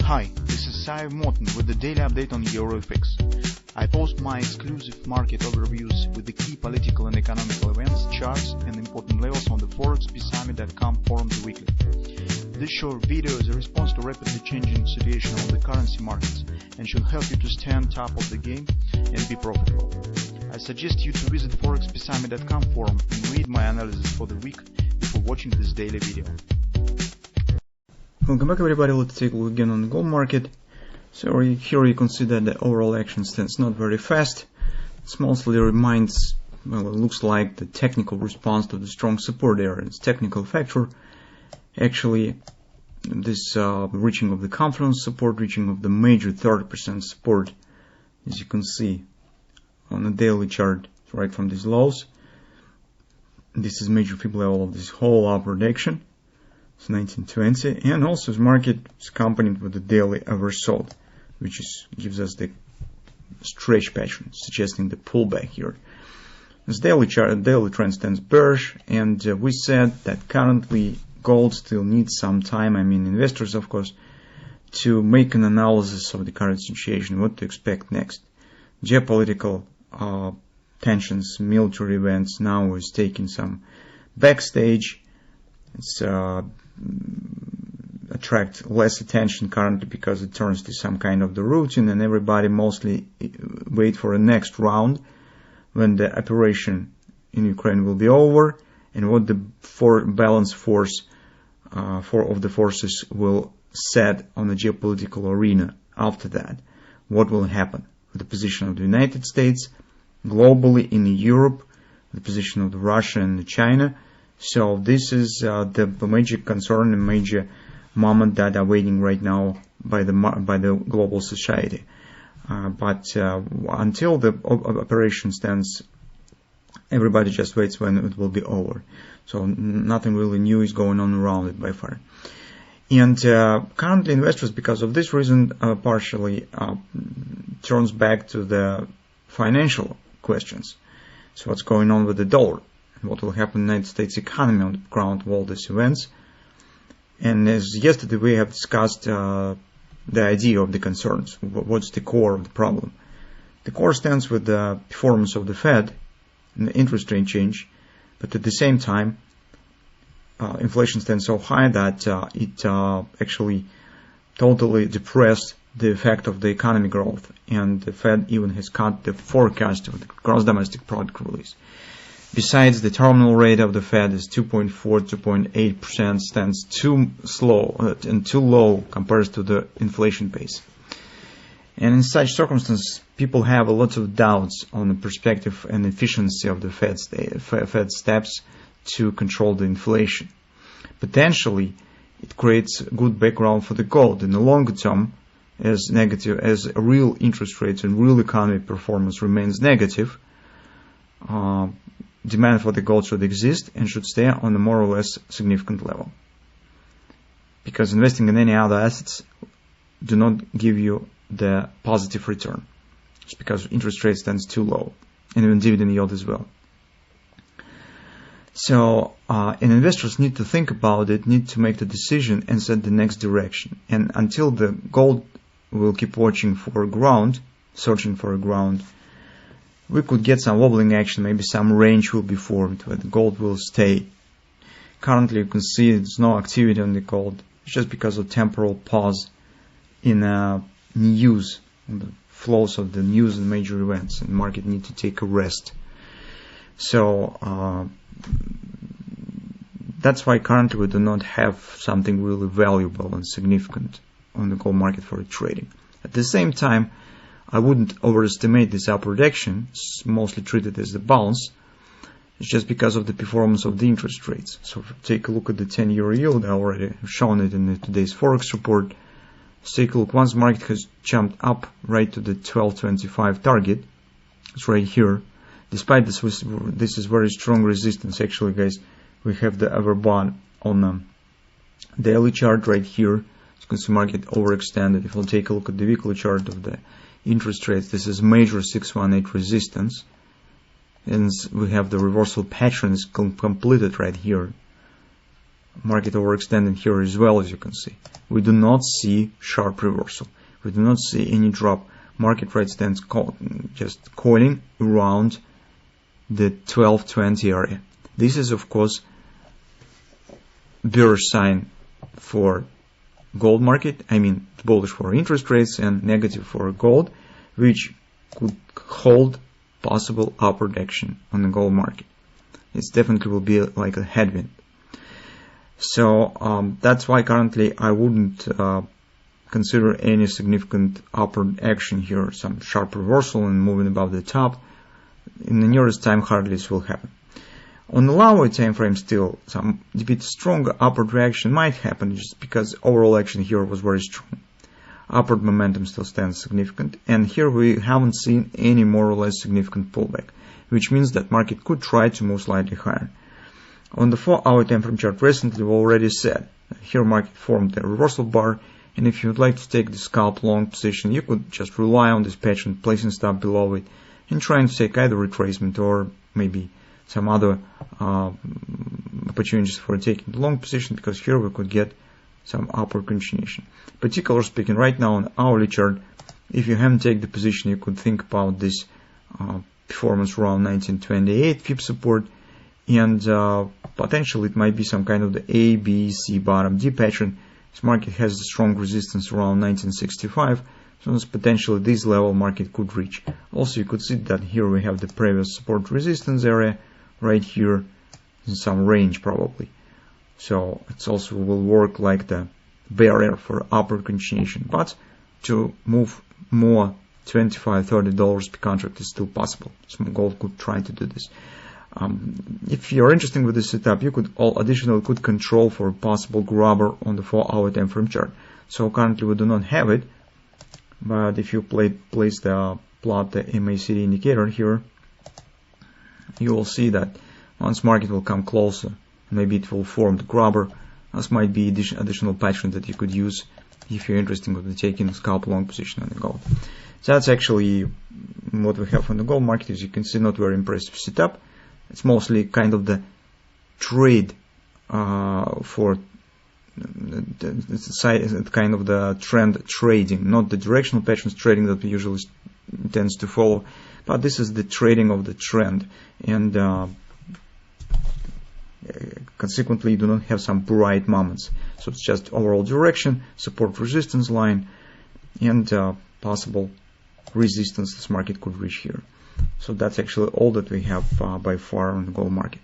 Hi, this is Sive Morten with the daily update on EuroFX. I post my exclusive market overviews with the key political and economical events, charts and important levels on the ForexPeaceArmy.com forums weekly. This short video is a response to rapidly changing situation on the currency markets and should help you to stay on top of the game and be profitable. I suggest you to visit ForexPeaceArmy.com forum and read my analysis for the week before watching this daily video. Welcome back everybody. Let's take a look again on the gold market. So here you can see that the overall action stance not very fast. It mostly reminds, well, it looks like the technical response to the strong support area. It's technical factor. Actually, this reaching of the confidence support, reaching of the major 30% support, as you can see on the daily chart, right from these lows. This is major fib level of this whole upward action. It's 1920, and also the market is accompanied with the daily oversold, which gives us the stretch pattern, suggesting the pullback here. This daily trend stands bearish, and we said that currently gold still needs some time, investors of course, to make an analysis of the current situation, what to expect next. Geopolitical tensions, military events now is taking some backstage. It's attract less attention currently because it turns to some kind of the routine, and everybody mostly wait for a next round when the operation in Ukraine will be over and what the balance force of the forces will set on the geopolitical arena after that. What will happen with the position of the United States globally in Europe, the position of the Russia and China. So this is the major concern and major moment that are waiting right now by the global society. But until the operation stands, everybody just waits when it will be over. So nothing really new is going on around it by far. And currently investors, because of this reason, partially turns back to the financial questions. So what's going on with the dollar? What will happen in the United States economy on the ground of all these events. And as yesterday we have discussed the idea of the concerns. What's the core of the problem? The core stands with the performance of the Fed and the interest rate change, but at the same time inflation stands so high that it actually totally depressed the effect of the economy growth, and the Fed even has cut the forecast of the gross domestic product release. Besides, the terminal rate of the Fed is 2.8% stands too slow and too low compared to the inflation pace. And in such circumstances, people have a lot of doubts on the perspective and efficiency of the Fed steps to control the inflation. Potentially, it creates a good background for the gold in the longer term, as real interest rates and real economy performance remains negative. Demand for the gold should exist and should stay on a more or less significant level. Because investing in any other assets do not give you the positive return. It's because interest rate stands too low, and even dividend yield as well. So, and investors need to think about it, need to make the decision and set the next direction. And until the gold will keep watching for a ground, searching for a ground, we could get some wobbling action, maybe some range will be formed where the gold will stay. Currently you can see there's no activity on the gold. It's just because of temporal pause in news, in the flows of the news and major events, and the market need to take a rest. So that's why currently we do not have something really valuable and significant on the gold market for trading. At the same time, I wouldn't overestimate this upward action. It's mostly treated as the bounce. It's just because of the performance of the interest rates. So if you take a look at the 10-year yield, I already have shown it in today's Forex report. Let's take a look. Once the market has jumped up right to the 1225 target, it's right here. Despite this is very strong resistance. Actually, guys, we have the overbought on the daily chart right here. As you can see, market overextended. If we'll take a look at the weekly chart of the interest rates, this is major 618 resistance, and we have the reversal pattern is completed right here market overextending here as well, as you can see. We do not see sharp reversal. We do not see any drop. Market right stands just coiling around the 1220 area. This is, of course, bearish sign for gold market. I mean, bullish for interest rates and negative for gold, which could hold possible upward action on the gold market. It definitely will be like a headwind. So that's why currently I wouldn't consider any significant upward action here, some sharp reversal and moving above the top. In the nearest time, hardly this will happen. On the lower time frame, still some a bit stronger upward reaction might happen, just because overall action here was very strong. Upward momentum still stands significant, and here we haven't seen any more or less significant pullback, which means that market could try to move slightly higher. On the 4-hour time frame chart, recently we already said here market formed a reversal bar, and if you would like to take the scalp long position, you could just rely on this pattern, placing stop below it, and trying to take either retracement or maybe some other opportunities for taking the long position, because here we could get some upward continuation. Particularly speaking, right now on hourly chart, if you haven't taken the position, you could think about this performance around 1928 FIB support, and potentially it might be some kind of the A, B, C bottom D pattern. This market has a strong resistance around 1965, so it's potentially this level market could reach. Also, you could see that here we have the previous support resistance area right here in some range probably. So it also will work like the barrier for upward continuation. But to move more $25-30 per contract is still possible. So gold could try to do this. If you're interested with this setup, you could additionally could control for a possible grabber on the 4-hour time frame chart. So currently we do not have it, but if you plot the MACD indicator here, you will see that once market will come closer, maybe it will form the grabber. This might be additional pattern that you could use if you're interested in taking a scalp long position on the gold. So that's actually what we have on the gold market. As you can see, not very impressive setup. It's mostly kind of the trade for the kind of the trend trading, not the directional patterns trading that we usually tends to follow, but this is the trading of the trend, and consequently you do not have some bright moments. So it's just overall direction, support resistance line, and possible resistance this market could reach here. So that's actually all that we have by far on the gold market.